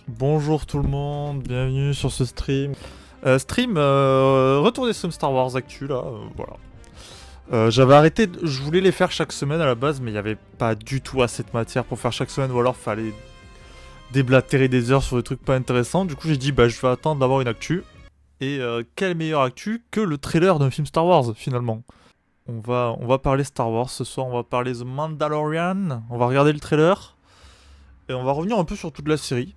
Bonjour tout le monde, bienvenue sur ce stream. Retour des streams Star Wars Actu là, voilà. J'avais arrêté, je voulais les faire chaque semaine à la base, mais il n'y avait pas du tout assez de matière pour faire chaque semaine, ou alors fallait déblatérer des heures sur des trucs pas intéressants. Du coup j'ai dit bah je vais attendre d'avoir une actu. Et quelle meilleure actu que le trailer d'un film Star Wars finalement. On va parler Star Wars ce soir, on va parler The Mandalorian, on va regarder le trailer, et on va revenir un peu sur toute la série,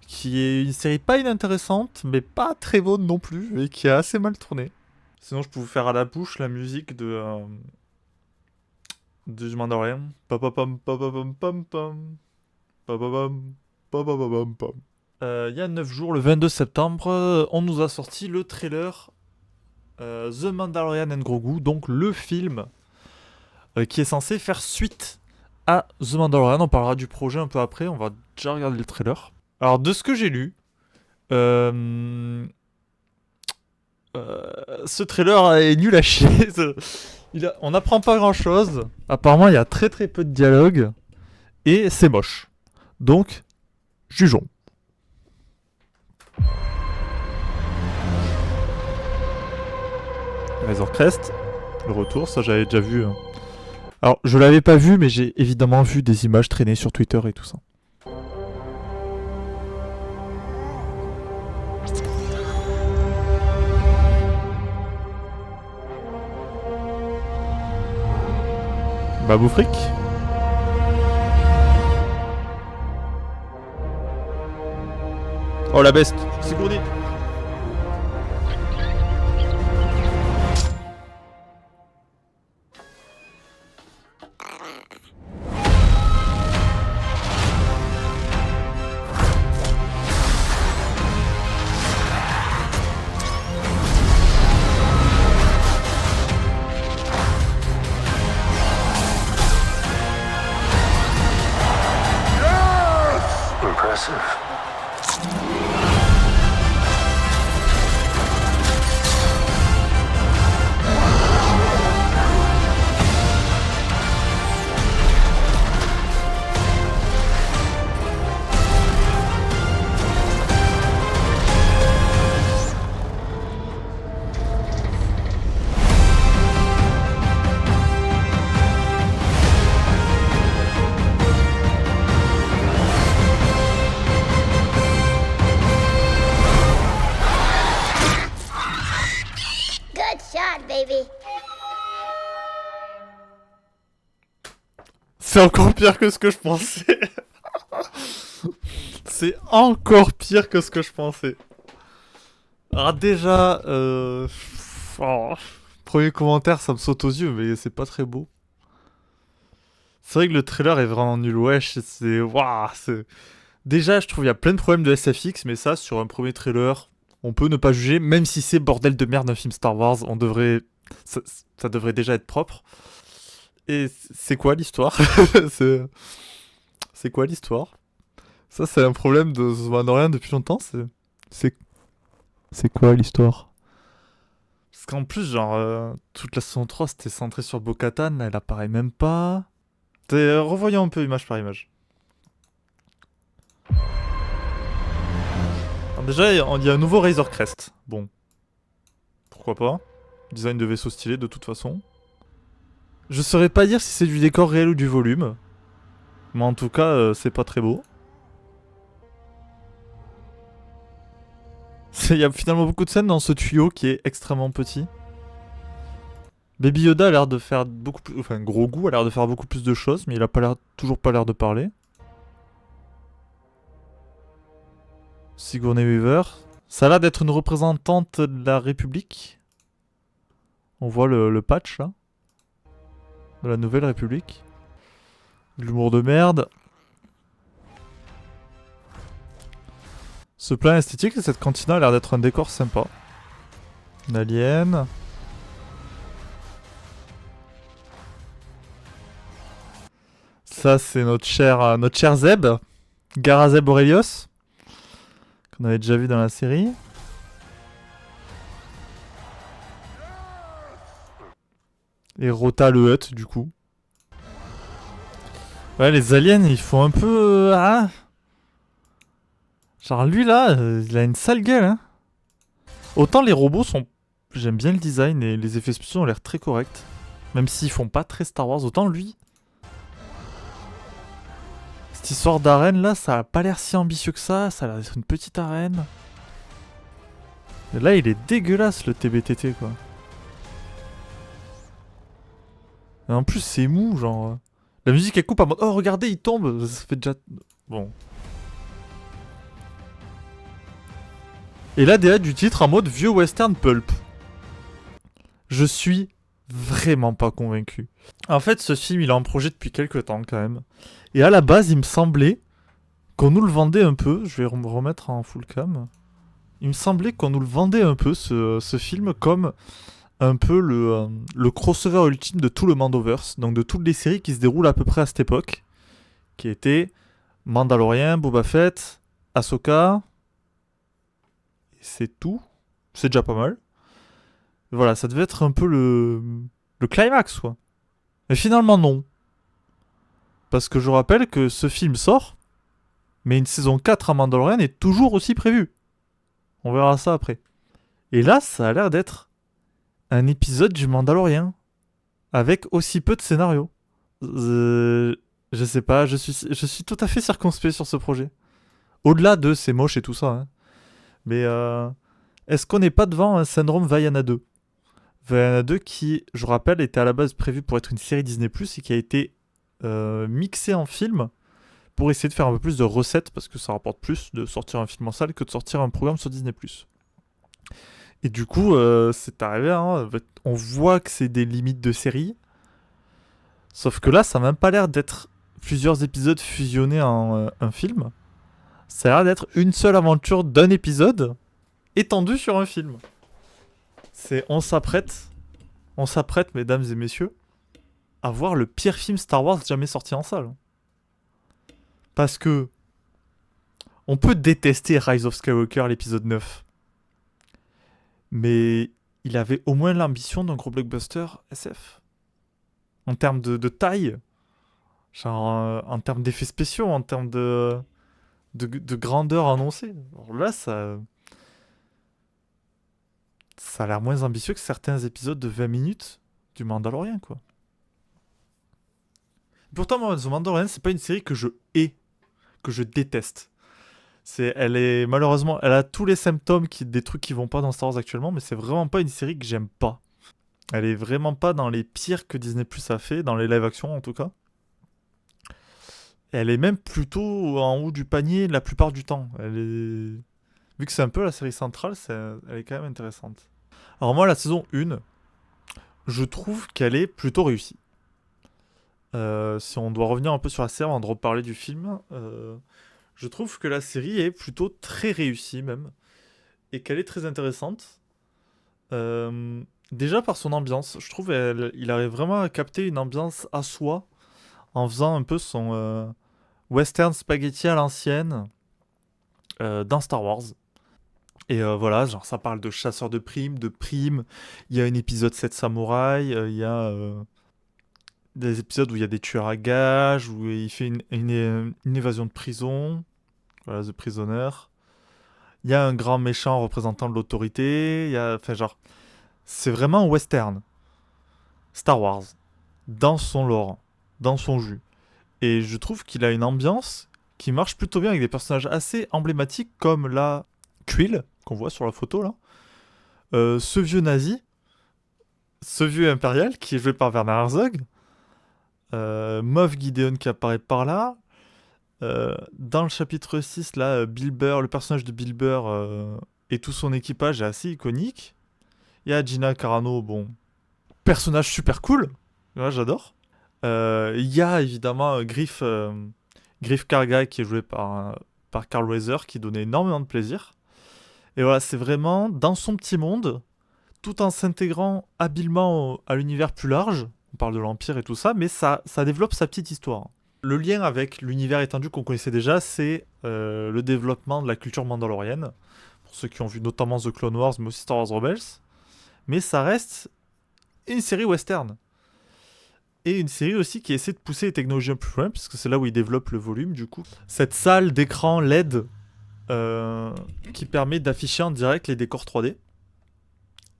qui est une série pas inintéressante, mais pas très bonne non plus, et qui a assez mal tourné. Sinon, je peux vous faire à la bouche la musique de Mandalorian. Papapam, papapam, pam pam. Papapam, papapam, pam. Il y a 9 jours, le 22 septembre, on nous a sorti le trailer The Mandalorian and Grogu, donc le film qui est censé faire suite à The Mandalorian. On parlera du projet un peu après, on va déjà regarder le trailer. Alors, de ce que j'ai lu, ce trailer est nul à chier. On n'apprend pas grand chose. Apparemment, il y a très très peu de dialogue. Et c'est moche. Donc, jugeons. Razor Crest, le retour, ça j'avais déjà vu. Alors, je l'avais pas vu, mais j'ai évidemment vu des images traîner sur Twitter et tout ça. Babou Frick. Oh la best, c'est gourdi. Impressive. Good shot, baby. C'est encore pire que ce que je pensais. C'est encore pire que ce que je pensais. Alors déjà, premier commentaire, ça me saute aux yeux, mais c'est pas très beau. C'est vrai que le trailer est vraiment nul, wesh, c'est... Waouh, c'est... Déjà, je trouve qu'il y a plein de problèmes de SFX, mais ça, sur un premier trailer, on peut ne pas juger, même si c'est bordel de merde un film Star Wars, on devrait... Ça devrait déjà être propre. Et c'est quoi l'histoire? c'est... C'est quoi l'histoire? Ça, c'est un problème de The Mandalorian depuis longtemps, c'est... C'est quoi l'histoire? Parce qu'en plus, genre, toute la saison 3, c'était centré sur Bo-Katan, là, elle apparaît même pas. Revoyons un peu image par image. Alors déjà, il y a un nouveau Razor Crest. Bon. Pourquoi pas. Design de vaisseau stylé, de toute façon. Je saurais pas dire si c'est du décor réel ou du volume. Mais en tout cas, c'est pas très beau. Il y a finalement beaucoup de scènes dans ce tuyau qui est extrêmement petit. Baby Yoda a l'air de faire beaucoup plus... Enfin, Grogu a l'air de faire beaucoup plus de choses, mais il a pas l'air, toujours pas l'air de parler. Sigourney Weaver. Ça a l'air d'être une représentante de la République. On voit le patch, là. De la Nouvelle République. De l'humour de merde. Ce plan esthétique et cette cantina a l'air d'être un décor sympa. Une alien. Ça, c'est notre cher Zeb. Garazeb Aurelios. Qu'on avait déjà vu dans la série. Et Rota le Hutt, du coup. Ouais, les aliens, ils font un peu... Genre lui là, il a une sale gueule, hein. Autant les robots sont... J'aime bien le design et les effets spéciaux ont l'air très corrects. Même s'ils font pas très Star Wars, autant lui... Cette histoire d'arène là, ça a pas l'air si ambitieux que ça a l'air d'être une petite arène. Et là il est dégueulasse le TBTT quoi. Et en plus c'est mou genre... La musique elle coupe à mode... Oh regardez il tombe, ça fait déjà... Bon... Et la DA du titre en mode vieux western pulp. Je suis vraiment pas convaincu. En fait, ce film, il est en projet depuis quelques temps quand même. Et à la base, il me semblait qu'on nous le vendait un peu. Je vais me remettre en full cam. Il me semblait qu'on nous le vendait un peu, ce film, comme un peu le crossover ultime de tout le Mandoverse. Donc de toutes les séries qui se déroulent à peu près à cette époque. Qui étaient Mandalorian, Boba Fett, Ahsoka... C'est tout. C'est déjà pas mal. Voilà, ça devait être un peu le climax, quoi. Mais finalement, non. Parce que je rappelle que ce film sort, mais une saison 4 à Mandalorian est toujours aussi prévue. On verra ça après. Et là, ça a l'air d'être un épisode du Mandalorian. Avec aussi peu de scénario. Je sais pas, je suis tout à fait circonspect sur ce projet. Au-delà de c'est moche et tout ça, hein. Mais est-ce qu'on n'est pas devant un syndrome Vaiana 2 ? Vaiana 2 qui, je rappelle, était à la base prévu pour être une série Disney+, et qui a été mixée en film pour essayer de faire un peu plus de recettes, parce que ça rapporte plus de sortir un film en salle que de sortir un programme sur Disney+. Et du coup, c'est arrivé, hein, on voit que c'est des limites de série, sauf que là, ça n'a même pas l'air d'être plusieurs épisodes fusionnés en un film. Ça a l'air d'être une seule aventure d'un épisode étendue sur un film. On s'apprête, mesdames et messieurs, à voir le pire film Star Wars jamais sorti en salle. Parce que on peut détester Rise of Skywalker, l'épisode 9. Mais il avait au moins l'ambition d'un gros blockbuster SF. En termes de taille, genre en termes d'effets spéciaux, en termes de grandeur annoncée. Alors là, ça a l'air moins ambitieux que certains épisodes de 20 minutes du Mandalorian, quoi. Pourtant, moi, The Mandalorian, c'est pas une série que je hais, que je déteste. Malheureusement, elle a tous les symptômes des trucs qui vont pas dans Star Wars actuellement, mais c'est vraiment pas une série que j'aime pas. Elle est vraiment pas dans les pires que Disney Plus a fait, dans les live action en tout cas. Elle est même plutôt en haut du panier la plupart du temps. Vu que c'est un peu la série centrale, elle est quand même intéressante. Alors moi, la saison 1, je trouve qu'elle est plutôt réussie. Si on doit revenir un peu sur la série avant de reparler du film, je trouve que la série est plutôt très réussie même. Et qu'elle est très intéressante. Déjà par son ambiance, je trouve il arrive vraiment à capter une ambiance à soi en faisant un peu son western spaghetti à l'ancienne dans Star Wars. Et voilà, genre ça parle de chasseurs de primes, il y a un épisode 7 samouraïs, il y a des épisodes où il y a des tueurs à gages, où il fait une évasion de prison, voilà, The Prisoner. Il y a un grand méchant représentant de l'autorité, enfin genre, c'est vraiment un western. Star Wars, dans son lore, dans son jus. Et je trouve qu'il a une ambiance qui marche plutôt bien avec des personnages assez emblématiques comme la Quill, qu'on voit sur la photo là. Ce vieux nazi, ce vieux impérial qui est joué par Werner Herzog. Moff Gideon qui apparaît par là. Dans le chapitre 6, là, Bill Burr, le personnage de Bill Burr et tout son équipage est assez iconique. Il y a Gina Carano, bon, personnage super cool, ouais, j'adore. Il y a évidemment Griff Karga qui est joué par Carl Weathers qui donnait énormément de plaisir. Et voilà, c'est vraiment dans son petit monde, tout en s'intégrant habilement à l'univers plus large. On parle de l'Empire et tout ça, mais ça développe sa petite histoire. Le lien avec l'univers étendu qu'on connaissait déjà, c'est le développement de la culture mandalorienne. Pour ceux qui ont vu notamment The Clone Wars, mais aussi Star Wars Rebels. Mais ça reste une série western. Et une série aussi qui essaie de pousser les technologies un peu plus loin, puisque c'est là où ils développent le volume, du coup. Cette salle d'écran LED qui permet d'afficher en direct les décors 3D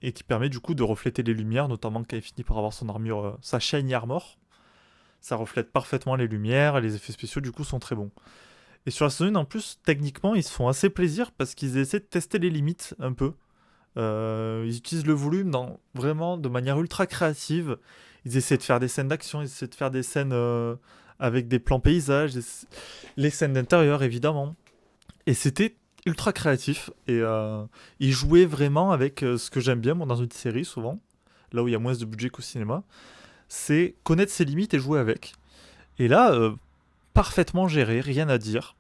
et qui permet du coup de refléter les lumières, notamment quand il finit par avoir son armure, sa shiny armor. Ça reflète parfaitement les lumières et les effets spéciaux du coup sont très bons. Et sur la saison 1 en plus, techniquement, ils se font assez plaisir parce qu'ils essaient de tester les limites un peu. Ils utilisent le volume vraiment de manière ultra créative. Ils essaient de faire des scènes d'action, ils essaient de faire des scènes avec des plans paysages, les scènes d'intérieur évidemment. Et c'était ultra créatif. Et ils jouaient vraiment avec ce que j'aime bien moi, dans une série souvent, là où il y a moins de budget qu'au cinéma, c'est connaître ses limites et jouer avec. Et là, parfaitement géré, rien à dire.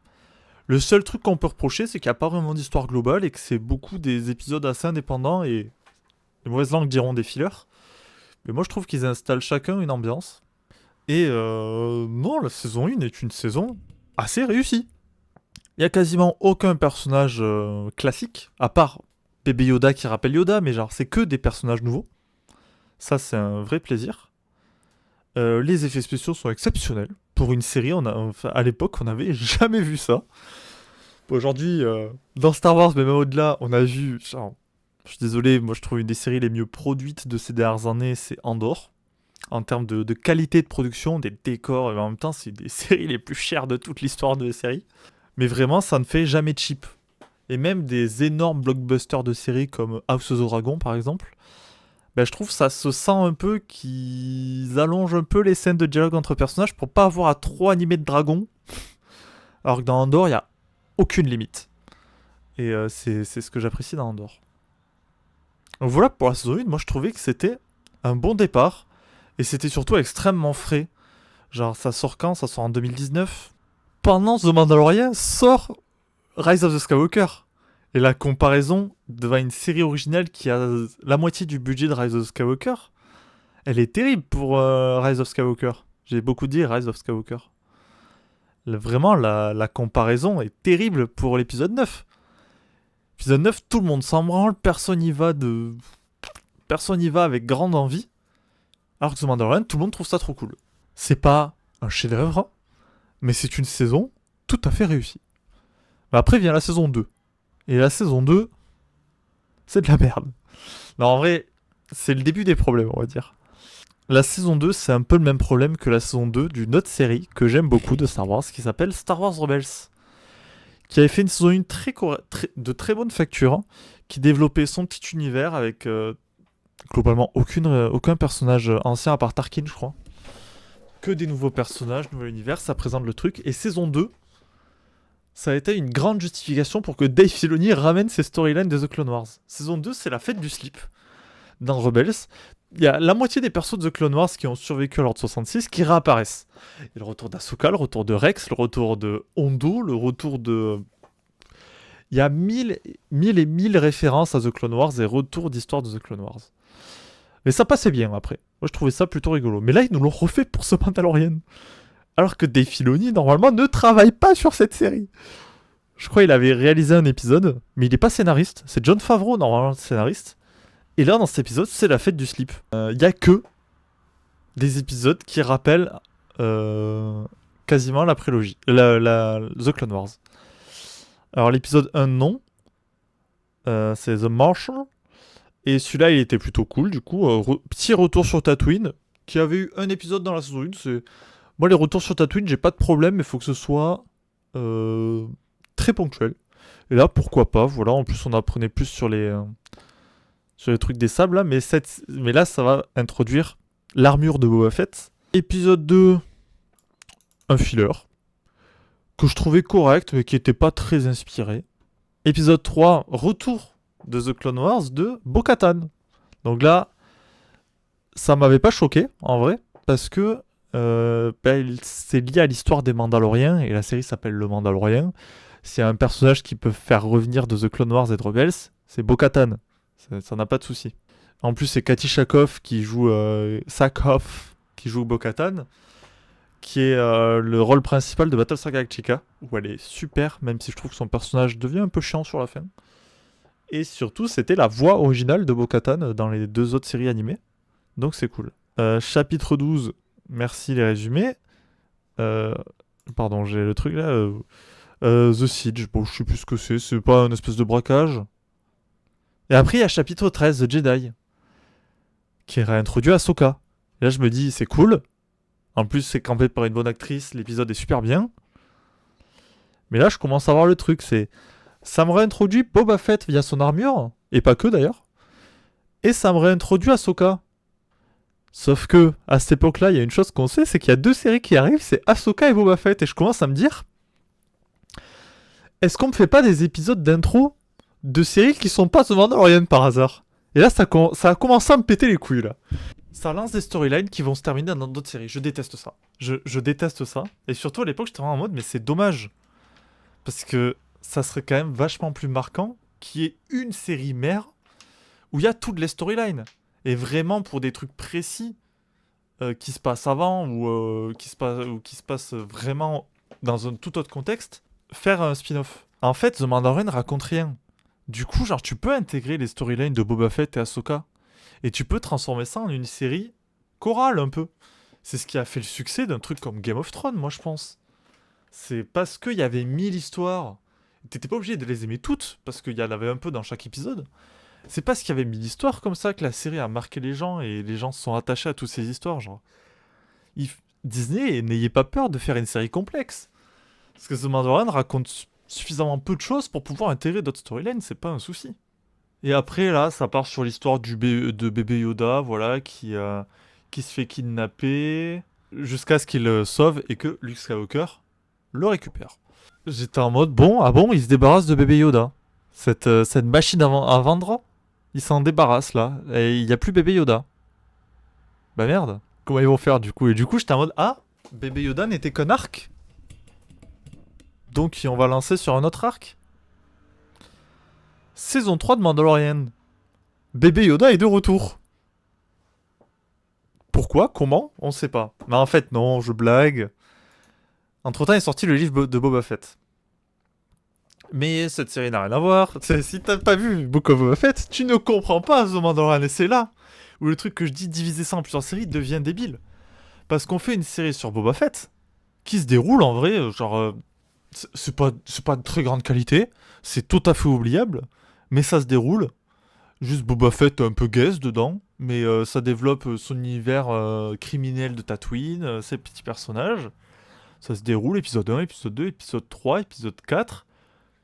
Le seul truc qu'on peut reprocher, c'est qu'il n'y a pas vraiment d'histoire globale et que c'est beaucoup des épisodes assez indépendants et les mauvaises langues diront des fillers. Mais moi, je trouve qu'ils installent chacun une ambiance. Et non, la saison 1 est une saison assez réussie. Il n'y a quasiment aucun personnage classique, à part bébé Yoda qui rappelle Yoda, mais genre, c'est que des personnages nouveaux. Ça, c'est un vrai plaisir. Les effets spéciaux sont exceptionnels. Pour une série, à l'époque, on n'avait jamais vu ça. Aujourd'hui, dans Star Wars, mais même au-delà, on a vu... Genre, je suis désolé, moi je trouve une des séries les mieux produites de ces dernières années, c'est Andor. En termes de qualité de production, des décors, et en même temps, c'est une des séries les plus chères de toute l'histoire de la série. Mais vraiment, ça ne fait jamais cheap. Et même des énormes blockbusters de séries comme House of the Dragon, par exemple, ben, je trouve ça se sent un peu qu'ils allongent un peu les scènes de dialogue entre personnages pour pas avoir à trop animer de dragons. Alors que dans Andor, il n'y a aucune limite. Et c'est ce que j'apprécie dans Andor. Donc voilà pour la saison 1, moi je trouvais que c'était un bon départ. Et c'était surtout extrêmement frais. Genre ça sort quand? Ça sort en 2019. Pendant The Mandalorian sort Rise of the Skywalker. Et la comparaison devant une série originale qui a la moitié du budget de Rise of Skywalker, elle est terrible pour Rise of Skywalker. J'ai beaucoup dit Rise of Skywalker. Vraiment, la comparaison est terrible pour l'épisode 9. Épisode 9, tout le monde s'en branle, personne n'y va avec grande envie. Alors que The Mandalorian, tout le monde trouve ça trop cool. C'est pas un chef-d'œuvre, mais c'est une saison tout à fait réussie. Mais après vient la saison 2. Et la saison 2, c'est de la merde. Non, en vrai, c'est le début des problèmes, on va dire. La saison 2, c'est un peu le même problème que la saison 2 d'une autre série que j'aime beaucoup de Star Wars, qui s'appelle Star Wars Rebels. Qui avait fait une saison 1 de très bonne facture, hein, qui développait son petit univers avec globalement aucun personnage ancien à part Tarkin, je crois. Que des nouveaux personnages, nouvel univers, ça présente le truc. Et saison 2, ça a été une grande justification pour que Dave Filoni ramène ses storylines de The Clone Wars. Saison 2, c'est la fête du slip. Dans Rebels, il y a la moitié des persos de The Clone Wars qui ont survécu à l'Ordre 66 qui réapparaissent. Il y a le retour d'Ahsoka, le retour de Rex, le retour de Hondo, le retour de... Il y a mille et mille références à The Clone Wars et retours d'histoire de The Clone Wars. Mais ça passait bien après. Moi je trouvais ça plutôt rigolo. Mais là ils nous l'ont refait pour ce Mandalorian. Alors que Dave Filoni, normalement, ne travaille pas sur cette série. Je crois qu'il avait réalisé un épisode, mais il n'est pas scénariste. C'est Jon Favreau, normalement, le scénariste. Et là, dans cet épisode, c'est la fête du slip. Il n'y a que des épisodes qui rappellent quasiment la prélogie. The Clone Wars. Alors, l'épisode 1, non. C'est The Marshal. Et celui-là, il était plutôt cool, du coup. Petit retour sur Tatooine, qui avait eu un épisode dans la saison 1. Moi, les retours sur Tatooine, j'ai pas de problème, mais il faut que ce soit très ponctuel. Et là, pourquoi pas, voilà. En plus, on apprenait plus sur les trucs des sables, là. Mais là, ça va introduire l'armure de Boba Fett. Épisode 2, un filler. Que je trouvais correct, mais qui était pas très inspiré. Épisode 3, retour de The Clone Wars de Bo-Katan. Donc là, ça m'avait pas choqué, en vrai, parce que c'est lié à l'histoire des Mandaloriens, et la série s'appelle Le Mandalorien. C'est un personnage qui peut faire revenir de The Clone Wars et de Rebels, c'est Bo-Katan. Ça n'a pas de souci. En plus, c'est Katee Sackhoff qui joue Bo-Katan, qui est le rôle principal de Battlestar Galactica, où elle est super, même si je trouve que son personnage devient un peu chiant sur la fin. Et surtout, c'était la voix originale de Bo-Katan dans les 2 autres séries animées, donc c'est cool. Chapitre 12, merci les résumés. Pardon, j'ai le truc là. The Siege, bon, je sais plus ce que c'est pas un espèce de braquage. Et après, il y a chapitre 13, The Jedi, qui réintroduit Ahsoka. Et là, je me dis, c'est cool. En plus, c'est campé par une bonne actrice, l'épisode est super bien. Mais là, je commence à voir le truc, ça me réintroduit Boba Fett via son armure, et pas que d'ailleurs. Et ça me réintroduit Ahsoka. Sauf que, à cette époque-là, il y a une chose qu'on sait, c'est qu'il y a 2 séries qui arrivent, c'est Ahsoka et Boba Fett. Et je commence à me dire, est-ce qu'on me fait pas des épisodes d'intro de séries qui sont pas The Mandalorian par hasard? Et là, ça a commencé à me péter les couilles, là. Ça lance des storylines qui vont se terminer dans d'autres séries. Je déteste ça. Je déteste ça. Et surtout, à l'époque, j'étais vraiment en mode, mais c'est dommage. Parce que ça serait quand même vachement plus marquant qu'il y ait une série mère où il y a toutes les storylines. Et vraiment pour des trucs précis qui se passent avant ou qui se passent vraiment dans un tout autre contexte, faire un spin-off. En fait, The Mandalorian raconte rien. Du coup, genre, tu peux intégrer les storylines de Boba Fett et Ahsoka. Et tu peux transformer ça en une série chorale, un peu. C'est ce qui a fait le succès d'un truc comme Game of Thrones, moi, je pense. C'est parce qu'il y avait 1000 histoires. T'étais pas obligé de les aimer toutes, parce qu'il y en avait un peu dans chaque épisode. C'est parce qu'il y avait 1000 histoires comme ça que la série a marqué les gens, et les gens se sont attachés à toutes ces histoires, genre. Disney, n'ayez pas peur de faire une série complexe. Parce que The Mandalorian raconte suffisamment peu de choses pour pouvoir intégrer d'autres storylines, c'est pas un souci. Et après, là, ça part sur l'histoire de bébé Yoda, voilà, qui se fait kidnapper, jusqu'à ce qu'il sauve et que Luke Skywalker le récupère. J'étais en mode, bon, il se débarrasse de bébé Yoda. Cette machine à vendre, il s'en débarrasse, là, et il n'y a plus bébé Yoda. Bah merde, comment ils vont faire, du coup? Et du coup, j'étais en mode, bébé Yoda n'était qu'un arc. Donc, on va lancer sur un autre arc. Saison 3 de Mandalorian. Bébé Yoda est de retour. Pourquoi? Comment? On sait pas. Mais en fait, non, je blague. Entre temps est sorti le livre de Boba Fett. Mais cette série n'a rien à voir. Si t'as pas vu Book of Boba Fett, tu ne comprends pas The Mandalorian. Et c'est là où le truc que je dis, diviser ça en plusieurs séries, devient débile. Parce qu'on fait une série sur Boba Fett qui se déroule en vrai, genre... c'est pas de très grande qualité. C'est tout à fait oubliable. Mais ça se déroule. Juste Boba Fett un peu guest dedans. Mais ça développe son univers criminel de Tatooine, ses petits personnages. Ça se déroule, épisode 1, épisode 2, épisode 3, épisode 4.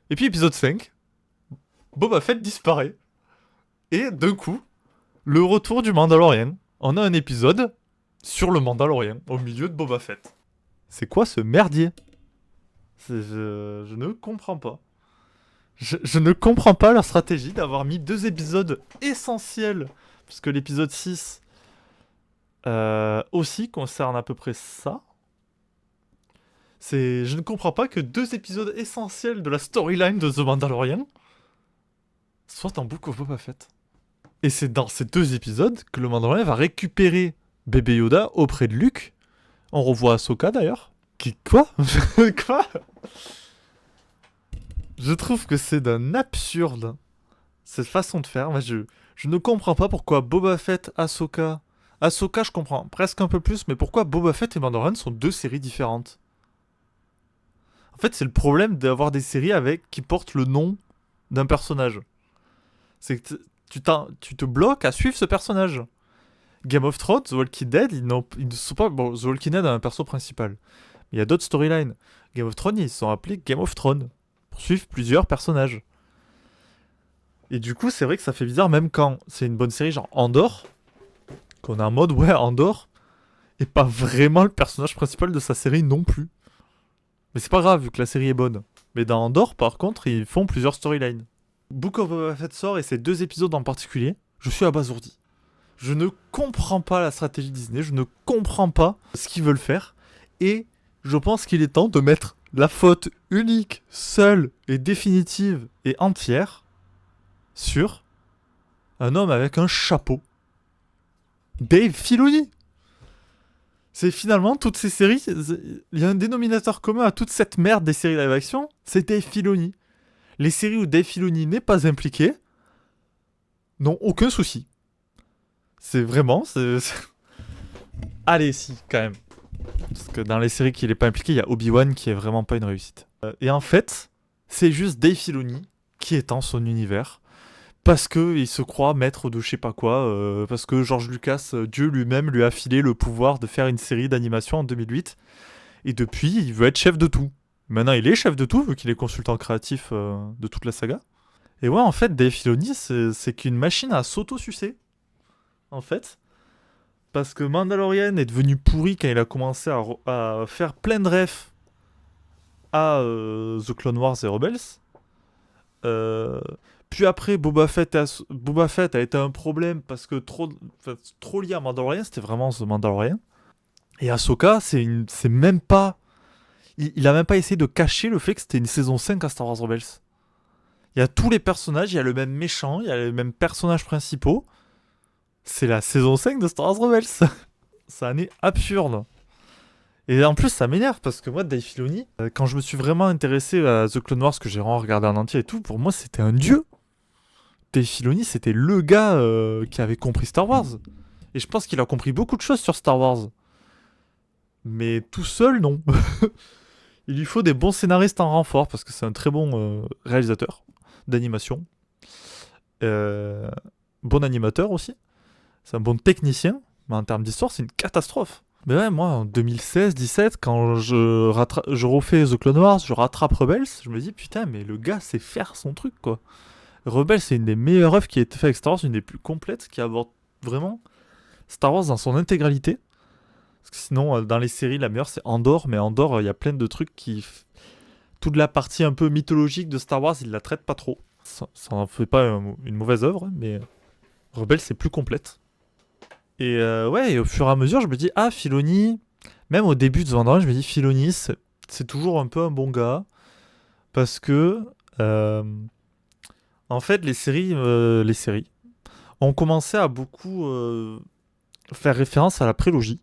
Et puis épisode 5. Boba Fett disparaît. Et d'un coup, le retour du Mandalorian. On a un épisode sur le Mandalorian, au milieu de Boba Fett. C'est quoi ce merdier? Je ne comprends pas. Je ne comprends pas leur stratégie d'avoir mis 2 épisodes essentiels. Parce que l'épisode 6 aussi concerne à peu près ça. Je ne comprends pas que 2 épisodes essentiels de la storyline de The Mandalorian soient en Book of Boba Fett. Et c'est dans ces 2 épisodes que le Mandalorian va récupérer bébé Yoda auprès de Luke. On revoit Ahsoka d'ailleurs. Quoi? Quoi? Je trouve que c'est d'un absurde, cette façon de faire. Moi, je ne comprends pas pourquoi Boba Fett, Ahsoka... Ahsoka, je comprends presque un peu plus, mais pourquoi Boba Fett et Mandalorian sont 2 séries différentes? En fait, c'est le problème d'avoir des séries qui portent le nom d'un personnage. C'est que tu te bloques à suivre ce personnage. Game of Thrones, The Walking Dead, ils ne sont pas... Bon, The Walking Dead a un perso principal. Mais il y a d'autres storylines. Game of Thrones, ils sont appelés Game of Thrones. Pour suivre plusieurs personnages. Et du coup, c'est vrai que ça fait bizarre, même quand c'est une bonne série, genre Andor, qu'on a un mode, ouais, Andor, et pas vraiment le personnage principal de sa série non plus. Mais c'est pas grave, vu que la série est bonne. Mais dans Andor, par contre, ils font plusieurs storylines. Book of Boba Fett sort, et ces 2 épisodes en particulier, je suis abasourdi. Je ne comprends pas la stratégie Disney, je ne comprends pas ce qu'ils veulent faire, et je pense qu'il est temps de mettre la faute unique, seule et définitive et entière sur un homme avec un chapeau. Dave Filoni. C'est finalement toutes ces séries, il y a un dénominateur commun à toute cette merde des séries live action, c'est Dave Filoni. Les séries où Dave Filoni n'est pas impliqué n'ont aucun souci. C'est vraiment... Allez, si, quand même. Parce que dans les séries qu'il est pas impliqué, il y a Obi-Wan qui est vraiment pas une réussite. Et en fait, c'est juste Dave Filoni qui étend son univers. Parce que il se croit maître de je sais pas quoi. Parce que George Lucas, Dieu lui-même, lui a filé le pouvoir de faire une série d'animation en 2008. Et depuis, il veut être chef de tout. Maintenant, il est chef de tout, vu qu'il est consultant créatif de toute la saga. Et ouais, en fait, Dave Filoni, c'est qu'une machine à s'auto-sucer. En fait. Parce que Mandalorian est devenu pourri quand il a commencé à faire plein de refs à The Clone Wars et Rebels. Puis après, Boba Fett a été un problème parce que trop lié à Mandalorian, c'était vraiment The Mandalorian. Et Ahsoka, c'est même pas... Il a même pas essayé de cacher le fait que c'était une saison 5 à Star Wars Rebels. Il y a tous les personnages, il y a le même méchant, il y a les mêmes personnages principaux. C'est la saison 5 de Star Wars Rebels. Ça en est absurde. Et en plus, ça m'énerve parce que moi, Dave Filoni, quand je me suis vraiment intéressé à The Clone Wars, que j'ai vraiment regardé en entier et tout, pour moi, c'était un dieu. Dave Filoni, c'était le gars qui avait compris Star Wars. Et je pense qu'il a compris beaucoup de choses sur Star Wars. Mais tout seul, non. Il lui faut des bons scénaristes en renfort parce que c'est un très bon réalisateur d'animation. Bon animateur aussi. C'est un bon technicien. Mais en termes d'histoire, c'est une catastrophe. Mais ouais, moi, en 2016-17, quand je refais The Clone Wars, je rattrape Rebels, je me dis, putain, mais le gars sait faire son truc, quoi. Rebels, c'est une des meilleures œuvres qui a été faite avec Star Wars, une des plus complètes, qui aborde vraiment Star Wars dans son intégralité. Parce que sinon, dans les séries, la meilleure, c'est Andor. Mais Andor, il y a plein de trucs qui... Toute la partie un peu mythologique de Star Wars, il la traite pas trop. Ça en fait pas une mauvaise œuvre, mais Rebels, c'est plus complète. Et ouais, et au fur et à mesure, je me dis, ah, Filoni... Même au début de The Mandalorian, je me dis, Filoni, c'est toujours un peu un bon gars. Parce que... en fait, les séries ont commencé à beaucoup faire référence à la prélogie.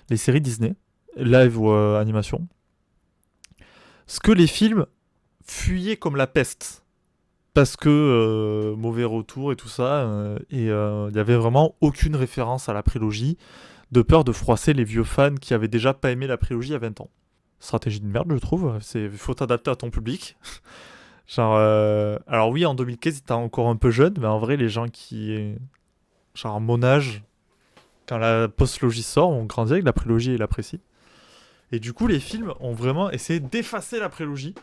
Les séries Disney, live ou animation. Ce que les films fuyaient comme la peste. Parce que mauvais retour et tout ça. Et il n'y avait vraiment aucune référence à la prélogie. De peur de froisser les vieux fans qui avaient déjà pas aimé la prélogie il y a 20 ans. Stratégie de merde, je trouve. Il faut t'adapter à ton public. Genre, alors oui, en 2015, t'es encore un peu jeune, mais en vrai, les gens qui... Genre, à mon âge, quand la post-logie sort, on grandit avec la prélogie et la précie. Et du coup, les films ont vraiment essayé d'effacer la prélogie,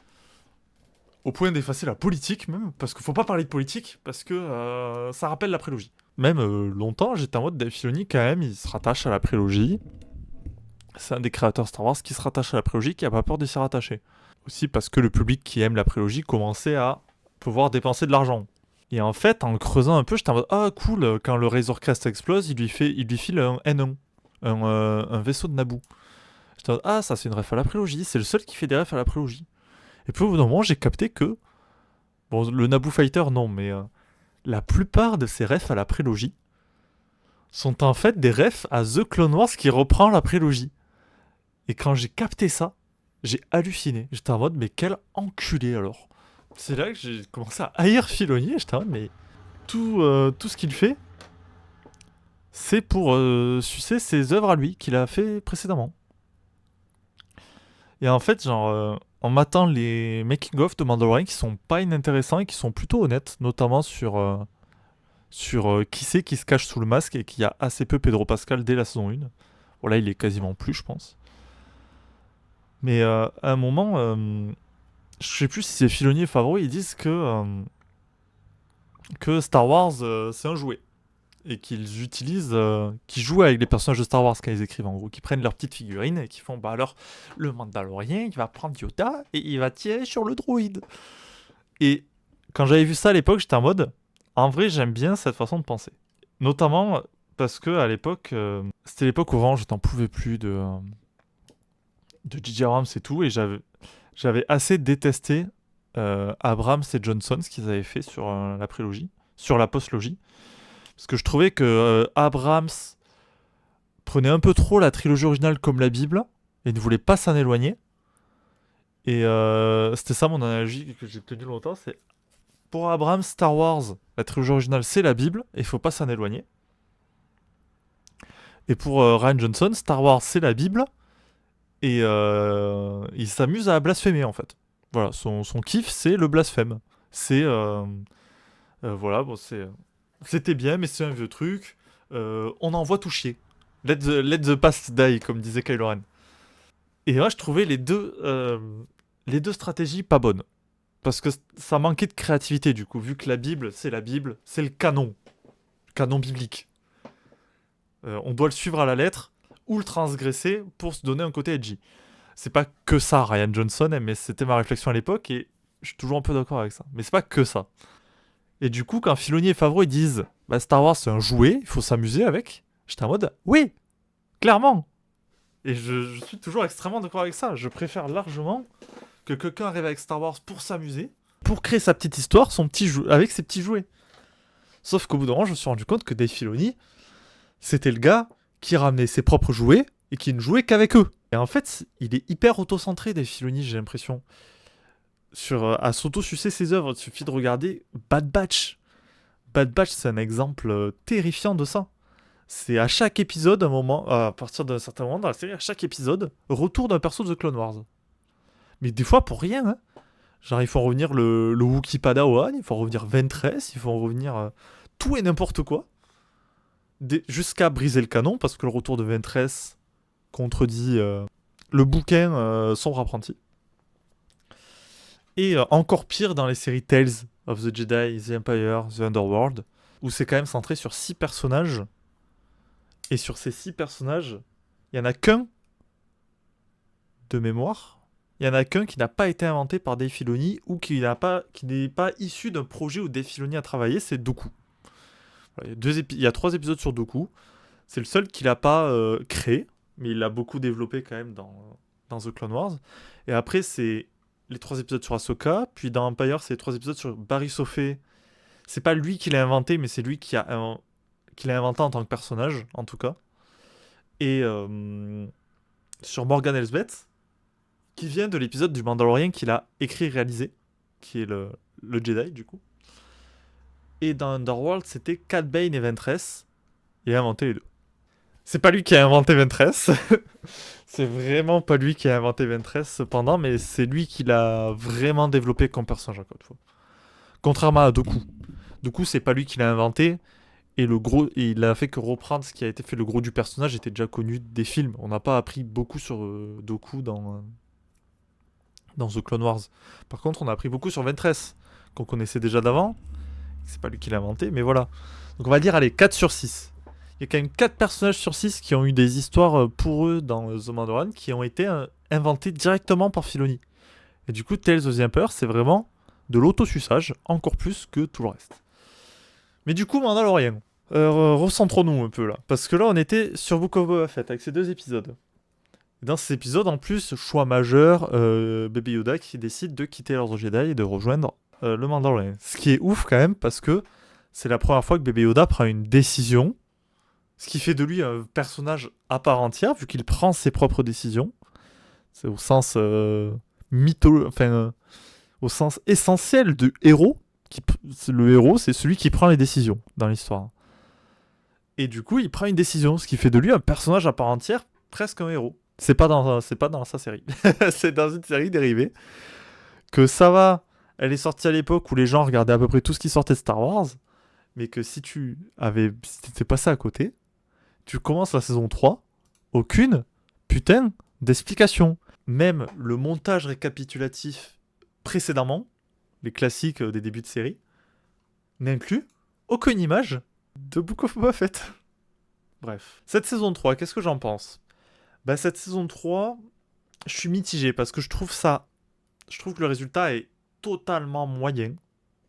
au point d'effacer la politique même, parce qu'il faut pas parler de politique, parce que ça rappelle la prélogie. Même longtemps, j'étais en mode Dave Filoni, quand même, il se rattache à la prélogie. C'est un des créateurs Star Wars qui se rattache à la prélogie, qui a pas peur de s'y rattacher. Aussi parce que le public qui aime la prélogie commençait à pouvoir dépenser de l'argent. Et en fait, en le creusant un peu, j'étais en mode, ah cool, quand le Razor Crest explose, il lui file un N1, un vaisseau de Naboo. J'étais en mode, ah ça c'est une ref à la prélogie, c'est le seul qui fait des refs à la prélogie. Et puis au bout d'un moment, j'ai capté que, bon, le Naboo Fighter non, mais la plupart de ces refs à la prélogie sont en fait des refs à The Clone Wars qui reprend la prélogie. Et quand j'ai capté ça, j'ai halluciné. J'étais en mode, mais quel enculé alors. C'est là que j'ai commencé à haïr Filoni. J'étais en mode, mais tout ce qu'il fait, c'est pour sucer ses œuvres à lui qu'il a fait précédemment. Et en fait, genre, en matant les making-of de Mandalorian qui sont pas inintéressants et qui sont plutôt honnêtes, notamment sur qui c'est qui se cache sous le masque et qui a assez peu Pedro Pascal dès la saison 1. Bon, là, il est quasiment plus, je pense. Mais à un moment, je sais plus si c'est Filoni et Favreau, ils disent que Star Wars, c'est un jouet. Et qu'ils utilisent, qu'ils jouent avec les personnages de Star Wars quand ils écrivent, en gros. Qu'ils prennent leurs petites figurines et qu'ils font, bah alors, le Mandalorien, il va prendre Yoda et il va tirer sur le droïde. Et quand j'avais vu ça à l'époque, j'étais en mode, en vrai, j'aime bien cette façon de penser. Notamment parce que à l'époque, c'était l'époque où vraiment je t'en pouvais plus de J.J. Abrams et tout, et j'avais assez détesté Abrams et Johnson, ce qu'ils avaient fait sur la prélogie, sur la post-logie. Parce que je trouvais que Abrams prenait un peu trop la trilogie originale comme la Bible, et ne voulait pas s'en éloigner. Et c'était ça mon analogie que j'ai tenue longtemps, c'est pour Abrams, Star Wars, la trilogie originale, c'est la Bible, et il faut pas s'en éloigner. Et pour Rian Johnson, Star Wars, c'est la Bible, Et il s'amuse à blasphémer en fait. Voilà, son kiff c'est le blasphème. C'est voilà, bon c'était bien, mais c'est un vieux truc. On envoie tout chier. Let the past die, comme disait Kylo Ren. Et moi, je trouvais les deux stratégies pas bonnes. Parce que ça manquait de créativité, du coup, vu que la Bible, c'est le canon biblique. On doit le suivre à la lettre, ou le transgresser pour se donner un côté edgy. C'est pas que ça, Ryan Johnson, mais c'était ma réflexion à l'époque, et je suis toujours un peu d'accord avec ça. Mais c'est pas que ça. Et du coup, quand Filoni et Favreau ils disent bah, Star Wars c'est un jouet, il faut s'amuser avec, j'étais en mode oui, clairement. Et je suis toujours extrêmement d'accord avec ça. Je préfère largement que quelqu'un arrive avec Star Wars pour s'amuser, pour créer sa petite histoire, avec ses petits jouets. Sauf qu'au bout d'un moment, je me suis rendu compte que Dave Filoni, c'était le gars qui ramenait ses propres jouets et qui ne jouait qu'avec eux. Et en fait, il est hyper auto-centré, Dave Filoni, j'ai l'impression. À s'auto-sucer ses œuvres, il suffit de regarder Bad Batch. Bad Batch, c'est un exemple terrifiant de ça. C'est à chaque épisode, à partir d'un certain moment dans la série, à chaque épisode, retour d'un perso de The Clone Wars. Mais des fois pour rien, hein. Genre, il faut revenir le Wookiee Padawan, il faut revenir Ventress, il faut revenir tout et n'importe quoi. Jusqu'à briser le canon, parce que le retour de Ventress contredit le bouquin Sombre Apprenti. Et encore pire dans les séries Tales of the Jedi, The Empire, The Underworld, où c'est quand même centré sur 6 personnages. Et sur ces 6 personnages, il n'y en a qu'un de mémoire. Il n'y en a qu'un qui n'a pas été inventé par Dave Filoni ou qui n'est pas issu d'un projet où Dave Filoni a travaillé, c'est Dooku. Voilà, il y a 3 épisodes sur Dooku. C'est le seul qu'il n'a pas créé, mais il l'a beaucoup développé quand même dans The Clone Wars. Et après, c'est les 3 épisodes sur Ahsoka, puis dans Empire, c'est les 3 épisodes sur Barry Sofé. C'est pas lui qui l'a inventé, mais c'est lui qui l'a inventé en tant que personnage, en tout cas. Et sur Morgan Elsbeth, qui vient de l'épisode du Mandalorian qu'il a écrit et réalisé, qui est le Jedi, du coup. Et dans Underworld, c'était Cad Bane et Ventress. Il a inventé les deux. C'est pas lui qui a inventé Ventress. C'est vraiment pas lui qui a inventé Ventress, cependant, mais c'est lui qui l'a vraiment développé comme personnage, encore une fois. Contrairement à Dooku. Dooku, c'est pas lui qui l'a inventé, et il a fait que reprendre ce qui a été fait. Le gros du personnage était déjà connu des films. On n'a pas appris beaucoup sur Dooku dans The Clone Wars. Par contre, on a appris beaucoup sur Ventress, qu'on connaissait déjà d'avant. C'est pas lui qui l'a inventé, mais voilà. Donc on va dire, allez, 4 sur 6. Il y a quand même 4 personnages sur 6 qui ont eu des histoires pour eux dans The Mandalorian qui ont été inventés directement par Filoni. Et du coup, Tales of the Empire, c'est vraiment de l'autosuçage, encore plus que tout le reste. Mais du coup, Mandalorian, recentrons-nous un peu là. Parce que là, on était sur Book of Boba Fett avec ces 2 épisodes. Et dans ces épisodes, en plus, choix majeur, Baby Yoda qui décide de quitter l'Ordre Jedi et de rejoindre le Mandalorian. Ce qui est ouf quand même, parce que c'est la première fois que Baby Yoda prend une décision, ce qui fait de lui un personnage à part entière, vu qu'il prend ses propres décisions. C'est au sens au sens essentiel du héros. Le héros, c'est celui qui prend les décisions dans l'histoire. Et du coup, il prend une décision, ce qui fait de lui un personnage à part entière, presque un héros. C'est pas dans sa série. C'est dans une série dérivée. Que ça va, elle est sortie à l'époque où les gens regardaient à peu près tout ce qui sortait de Star Wars. Mais que si t'étais passé à côté, tu commences la saison 3, aucune putain d'explication. Même le montage récapitulatif précédemment, les classiques des débuts de série, n'inclut aucune image de Book of Boba Fett. Bref. Cette saison 3, qu'est-ce que j'en pense ? Bah, cette saison 3, je suis mitigé parce que je trouve que le résultat est totalement moyen,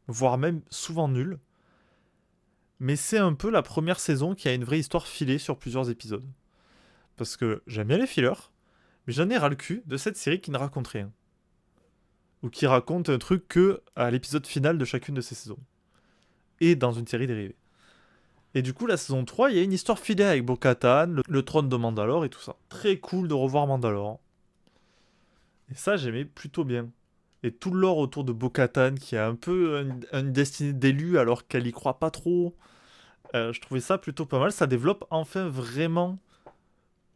voire même souvent nul. Mais c'est un peu la première saison qui a une vraie histoire filée sur plusieurs épisodes. Parce que j'aime bien les fillers, mais j'en ai ras le cul de cette série qui ne raconte rien. Ou qui raconte un truc que à l'épisode final de chacune de ces saisons. Et dans une série dérivée. Et du coup, la saison 3, il y a une histoire filée avec Bo-Katan, le trône de Mandalore et tout ça. Très cool de revoir Mandalore. Et ça, j'aimais plutôt bien. Et tout le lore autour de Bo-Katan, qui a un peu une destinée d'élu alors qu'elle y croit pas trop. Je trouvais ça plutôt pas mal. Ça développe enfin vraiment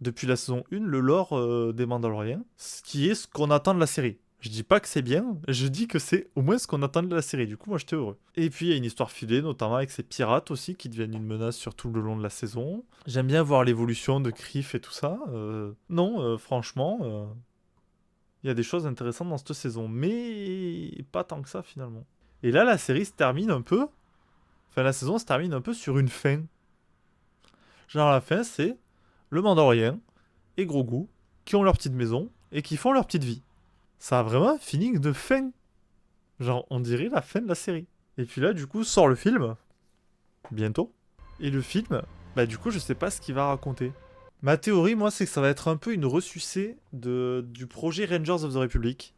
depuis la saison 1, le lore des Mandaloriens, ce qui est ce qu'on attend de la série. Je dis pas que c'est bien, je dis que c'est au moins ce qu'on attend de la série. Du coup, moi, j'étais heureux. Et puis, il y a une histoire filée, notamment avec ces pirates aussi, qui deviennent une menace sur tout le long de la saison. J'aime bien voir l'évolution de Kriff et tout ça. Non, franchement, il y a des choses intéressantes dans cette saison, mais pas tant que ça, finalement. Et là, la série se termine un peu... Enfin, la saison se termine un peu sur une fin. Genre, la fin, c'est le Mandalorien et Grogu qui ont leur petite maison et qui font leur petite vie. Ça a vraiment un feeling de fin. Genre, on dirait la fin de la série. Et puis là, du coup, sort le film. Bientôt. Et le film, bah du coup, je sais pas ce qu'il va raconter. Ma théorie, moi, c'est que ça va être un peu une ressucée du projet Rangers of the Republic.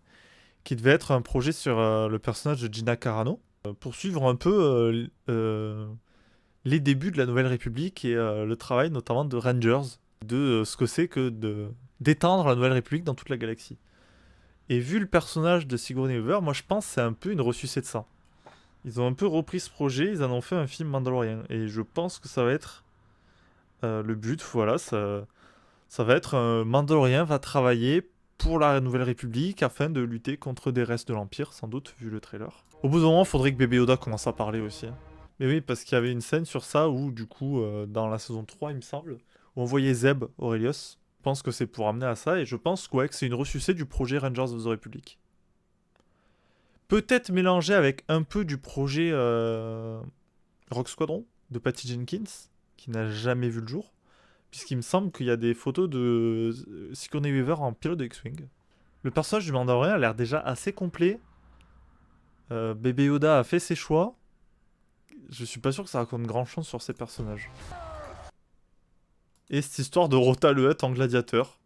Qui devait être un projet sur le personnage de Gina Carano. Pour suivre un peu les débuts de la Nouvelle République et le travail notamment de Rangers. De ce que c'est que d'étendre la Nouvelle République dans toute la galaxie. Et vu le personnage de Sigourney Weaver, moi je pense que c'est un peu une ressucée de ça. Ils ont un peu repris ce projet, ils en ont fait un film Mandalorian. Et je pense que ça va être le but, voilà, ça va être un Mandalorien va travailler pour la Nouvelle République afin de lutter contre des restes de l'Empire, sans doute, vu le trailer. Au bout d'un moment, il faudrait que Bébé Yoda commence à parler aussi. Hein. Mais oui, parce qu'il y avait une scène sur ça où, du coup, dans la saison 3, il me semble, où on voyait Zeb Aurelius. Je pense que c'est pour amener à ça, et je pense ouais, que c'est une ressucée du projet Rangers of the Republic. Peut-être mélangé avec un peu du projet Rogue Squadron de Patty Jenkins, qui n'a jamais vu le jour, puisqu'il me semble qu'il y a des photos de Sigourney Weaver en pilote de X-Wing. Le personnage du Mandalorian a l'air déjà assez complet. Bébé Yoda a fait ses choix. Je suis pas sûr que ça raconte grand chose sur ces personnages. Et cette histoire de Rota le Hutt en gladiateur.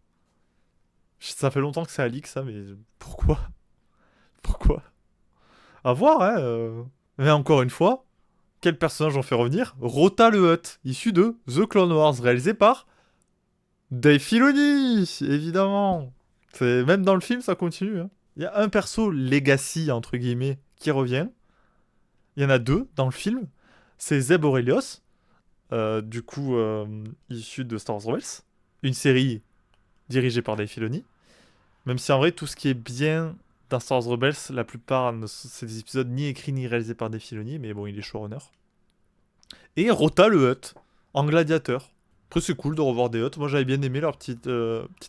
Ça fait longtemps que c'est à leak ça, mais pourquoi? Pourquoi? À voir, hein. Mais encore une fois, quel personnage on fait revenir? Rota le Hutt, issu de The Clone Wars, réalisé par Dave Filoni, évidemment. Même dans le film, ça continue. Hein. Il y a un perso legacy, entre guillemets, qui revient. Il y en a deux dans le film. C'est Zeb Orrelios, du coup, issu de Star Wars Rebels. Une série dirigée par Dave Filoni. Même si en vrai, tout ce qui est bien dans Star Wars Rebels, la plupart, c'est des épisodes ni écrits ni réalisés par Dave Filoni, mais bon, il est showrunner. Et Rota le Hutt, en gladiateur. Après, c'est cool de revoir des Hutt. Moi, j'avais bien aimé leur petite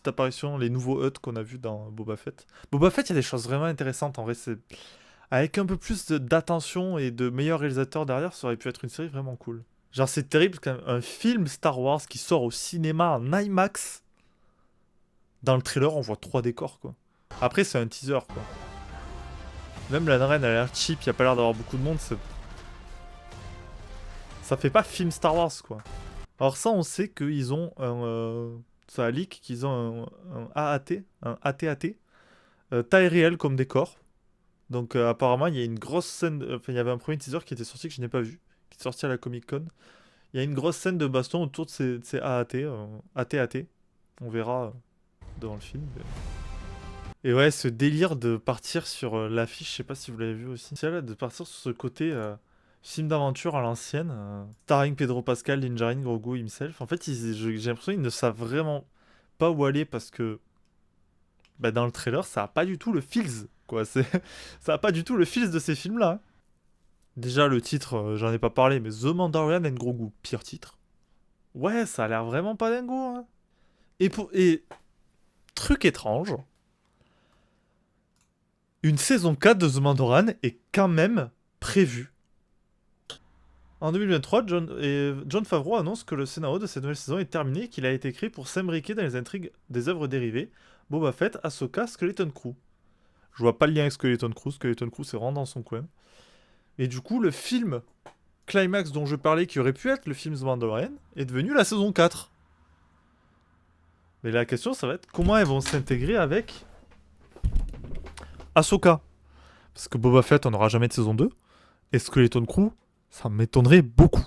apparition, les nouveaux Hutt qu'on a vus dans Boba Fett. Boba Fett, il y a des choses vraiment intéressantes. En vrai, c'est... Avec un peu plus d'attention et de meilleurs réalisateurs derrière, ça aurait pu être une série vraiment cool. Genre, c'est terrible quand même. Un film Star Wars qui sort au cinéma en IMAX. Dans le trailer, on voit 3 décors, quoi. Après, c'est un teaser, quoi. Même la arène, elle a l'air cheap. Il n'y a pas l'air d'avoir beaucoup de monde. Ça fait pas film Star Wars, quoi. Alors ça, on sait qu'ils ont un... ça a leak qu'ils ont un AAT, un AT-AT, taille réelle comme décor. Donc apparemment, il y a une grosse scène... Enfin, il y avait un premier teaser qui était sorti que je n'ai pas vu, qui est sorti à la Comic-Con. Il y a une grosse scène de baston autour de ces AAT, AT-AT. On verra devant le film. Et ouais, ce délire de partir sur l'affiche, je sais pas si vous l'avez vu aussi. C'est là, de partir sur ce côté... film d'aventure à l'ancienne, starring Pedro Pascal, Din Djarin, Grogu himself. En fait, j'ai l'impression qu'ils ne savent vraiment pas où aller parce que bah, dans le trailer, ça a pas du tout le feels, quoi. Ça a pas du tout le feels de ces films-là. Hein. Déjà, le titre, j'en ai pas parlé, mais The Mandalorian and Grogu, pire titre. Ouais, ça a l'air vraiment pas dingo. Hein. Et truc étrange, une saison 4 de The Mandalorian est quand même prévue. En 2023, Jon Favreau annonce que le scénario de cette nouvelle saison est terminé et qu'il a été écrit pour s'imbriquer dans les intrigues des œuvres dérivées, Boba Fett, Ahsoka, Skeleton Crew. Je vois pas le lien avec Skeleton Crew c'est vraiment dans son coin. Et du coup, le film Climax dont je parlais, qui aurait pu être le film The Mandalorian, est devenu la saison 4. Mais la question, ça va être comment elles vont s'intégrer avec Ahsoka. Parce que Boba Fett, on n'aura jamais de saison 2. Et Skeleton Crew, ça m'étonnerait beaucoup.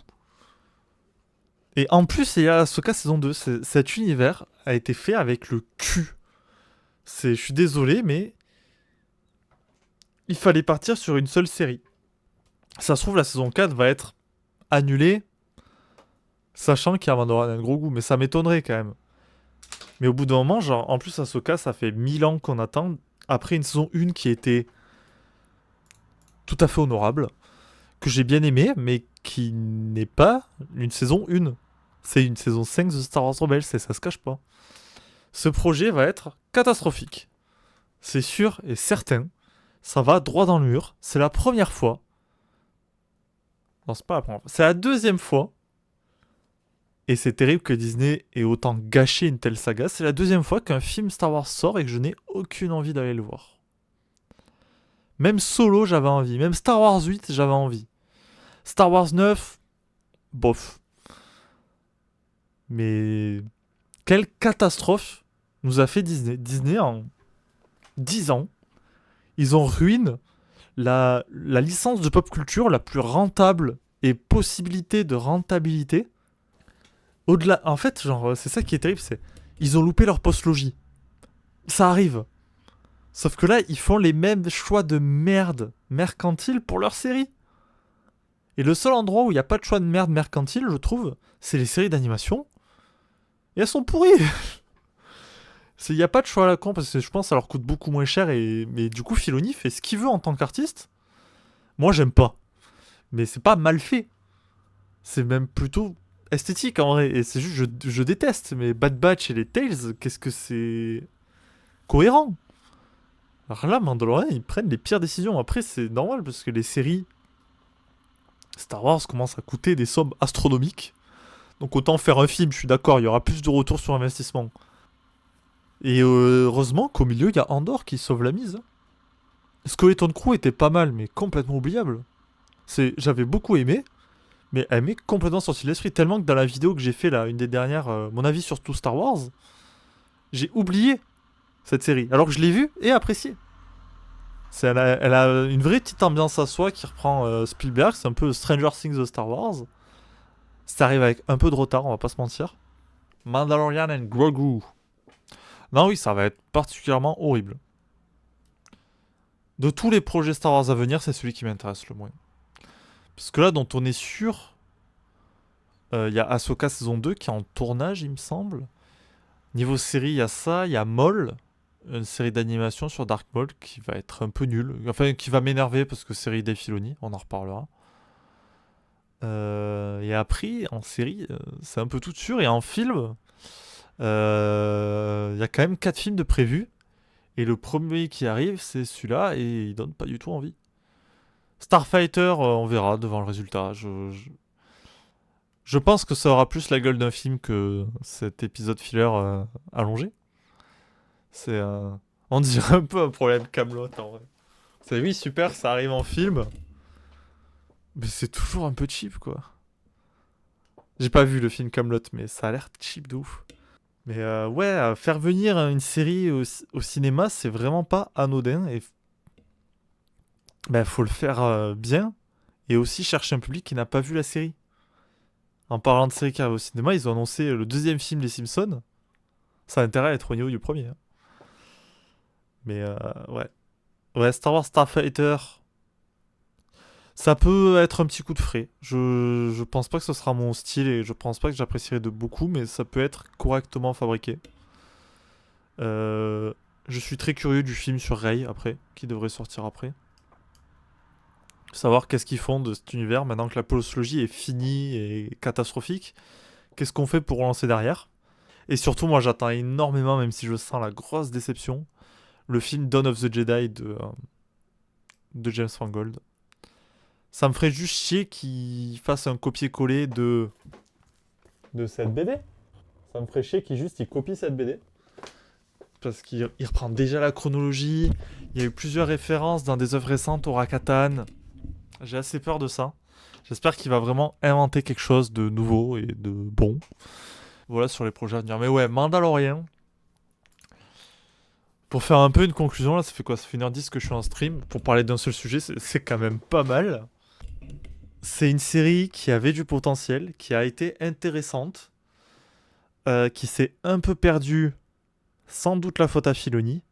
Et en plus, il y a Ahsoka saison 2. Cet univers a été fait avec le cul. Je suis désolé, mais il fallait partir sur une seule série. Ça se trouve, la saison 4 va être annulée, sachant qu'il y a Mandalorian un gros goût, mais ça m'étonnerait quand même. Mais au bout d'un moment, genre, en plus, Ahsoka, ça fait 1000 ans qu'on attend. Après une saison 1 qui était tout à fait honorable, que j'ai bien aimé, mais qui n'est pas une saison 1. C'est une saison 5 de Star Wars Rebels, et ça se cache pas. Ce projet va être catastrophique. C'est sûr et certain. Ça va droit dans le mur. C'est la première fois. Non, c'est pas la première fois. C'est la deuxième fois. Et c'est terrible que Disney ait autant gâché une telle saga. C'est la deuxième fois qu'un film Star Wars sort et que je n'ai aucune envie d'aller le voir. Même Solo, j'avais envie. Même Star Wars 8, j'avais envie. Star Wars 9, bof. Mais quelle catastrophe nous a fait Disney. Disney, en 10 ans, ils ont ruiné la licence de pop culture la plus rentable et possibilité de rentabilité. Au-delà, en fait, genre, c'est ça qui est terrible, c'est ils ont loupé leur post-logie. Ça arrive. Sauf que là, ils font les mêmes choix de merde mercantile pour leur série. Et le seul endroit où il n'y a pas de choix de merde mercantile, je trouve, c'est les séries d'animation. Et elles sont pourries. Il n'y a pas de choix à la con parce que je pense que ça leur coûte beaucoup moins cher. Mais du coup, Filoni fait ce qu'il veut en tant qu'artiste. Moi, j'aime pas. Mais c'est pas mal fait. C'est même plutôt esthétique en vrai. Et c'est juste, je déteste. Mais Bad Batch et les Tales, qu'est-ce que c'est cohérent. Alors là, Mandalorian, ils prennent les pires décisions. Après, c'est normal parce que les séries Star Wars commencent à coûter des sommes astronomiques. Donc autant faire un film, je suis d'accord, il y aura plus de retour sur investissement. Et heureusement qu'au milieu, il y a Andor qui sauve la mise. Skeleton Crew était pas mal, mais complètement oubliable. J'avais beaucoup aimé, mais elle m'est complètement sorti de l'esprit. Tellement que dans la vidéo que j'ai fait là, une des dernières, mon avis sur tout Star Wars, j'ai oublié cette série. Alors que je l'ai vue et appréciée. Elle a une vraie petite ambiance à soi qui reprend Spielberg. C'est un peu Stranger Things de Star Wars. Ça arrive avec un peu de retard, on va pas se mentir. Mandalorian and Grogu. Non, oui, ça va être particulièrement horrible. De tous les projets Star Wars à venir, c'est celui qui m'intéresse le moins. Parce que là, dont on est sûr, il y a Ahsoka saison 2 qui est en tournage, il me semble. Niveau série, il y a ça, il y a Maul, une série d'animation sur Dark Maul qui va être un peu nulle. Enfin, qui va m'énerver parce que série Dave Filoni, on en reparlera. Et après, en série, c'est un peu tout sûr. Et en film, il y a quand même 4 films de prévus. Et le premier qui arrive, c'est celui-là, et il donne pas du tout envie. Starfighter, on verra devant le résultat. Je pense que ça aura plus la gueule d'un film que cet épisode filler allongé. C'est on dirait un peu un problème Camelot en vrai. C'est oui, super, ça arrive en film. Mais c'est toujours un peu cheap, quoi. J'ai pas vu le film Camelot, mais ça a l'air cheap de ouf. Mais ouais, faire venir une série au cinéma, c'est vraiment pas anodin. Et ben, faut le faire bien. Et aussi chercher un public qui n'a pas vu la série. En parlant de série qui arrive au cinéma, ils ont annoncé le deuxième film des Simpsons. Ça a intérêt à être au niveau du premier. Hein. Mais ouais. Ouais, Star Wars Starfighter. Ça peut être un petit coup de frais. Je pense pas que ce sera mon style et je pense pas que j'apprécierai de beaucoup, mais ça peut être correctement fabriqué. Je suis très curieux du film sur Rey après, qui devrait sortir après. Savoir qu'est-ce qu'ils font de cet univers maintenant que la postlogie est finie et catastrophique. Qu'est-ce qu'on fait pour relancer derrière? Et surtout, moi j'attends énormément, même si je sens la grosse déception, le film Dawn of the Jedi de James Mangold. Ça me ferait juste chier qu'il fasse un copier-coller de cette BD. Ça me ferait chier qu'il copie cette BD. Parce qu'il reprend déjà la chronologie. Il y a eu plusieurs références dans des œuvres récentes au Rakatan. J'ai assez peur de ça. J'espère qu'il va vraiment inventer quelque chose de nouveau et de bon. Voilà sur les projets à venir. Mais ouais, Mandalorian. Pour faire un peu une conclusion, là, ça fait quoi? Ça fait 1h10 que je suis en stream. Pour parler d'un seul sujet, c'est quand même pas mal. C'est une série qui avait du potentiel, qui a été intéressante, qui s'est un peu perdue, sans doute la faute à Filoni.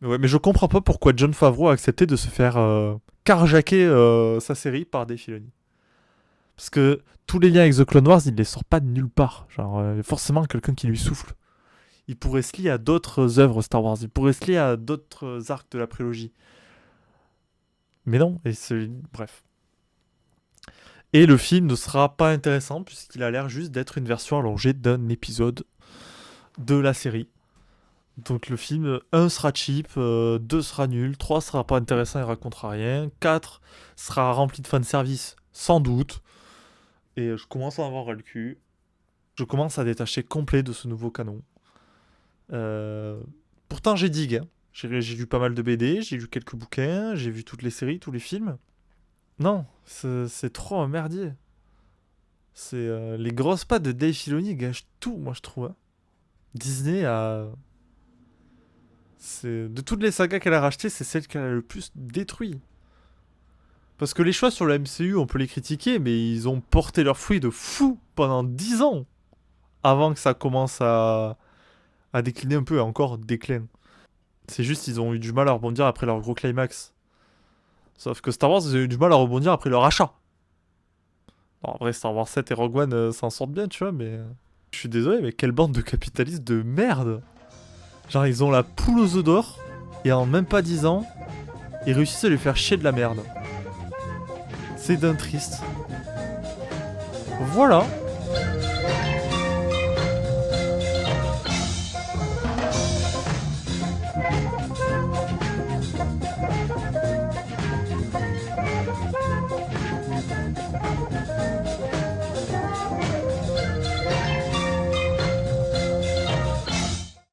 Ouais, mais je comprends pas pourquoi Jon Favreau a accepté de se faire carjacker sa série par des Filoni. Parce que tous les liens avec The Clone Wars, il les sort pas de nulle part. Genre, forcément quelqu'un qui lui souffle. il pourrait se lier à d'autres œuvres Star Wars, il pourrait se lier à d'autres arcs de la prélogie. Mais non, bref. Et le film ne sera pas intéressant puisqu'il a l'air juste d'être une version allongée d'un épisode de la série. Donc le film 1 sera cheap, 2 sera nul, 3 sera pas intéressant et racontera rien, 4 sera rempli de fanservice, sans doute. Et je commence à en avoir ras le cul. Je commence à détacher complet de ce nouveau canon. Pourtant j'ai digue, hein. J'ai lu pas mal de BD, j'ai lu quelques bouquins, j'ai vu toutes les séries, tous les films. Non, c'est trop un merdier. C'est les grosses pattes de Dave Filoni gâchent tout, moi je trouve. Hein. Disney a... De toutes les sagas qu'elle a rachetées, c'est celle qu'elle a le plus détruit. Parce que les choix sur le MCU, on peut les critiquer, mais ils ont porté leurs fruits de fou pendant 10 ans. Avant que ça commence à décliner un peu, et encore déclin. C'est juste ils ont eu du mal à rebondir après leur gros climax. Sauf que Star Wars, ils ont eu du mal à rebondir après leur achat. En vrai, Star Wars 7 et Rogue One s'en sortent bien, tu vois, mais... Je suis désolé, mais quelle bande de capitalistes de merde. Genre, ils ont la poule aux œufs d'or, et en même pas 10 ans, ils réussissent à lui faire chier de la merde. C'est d'un triste. Voilà.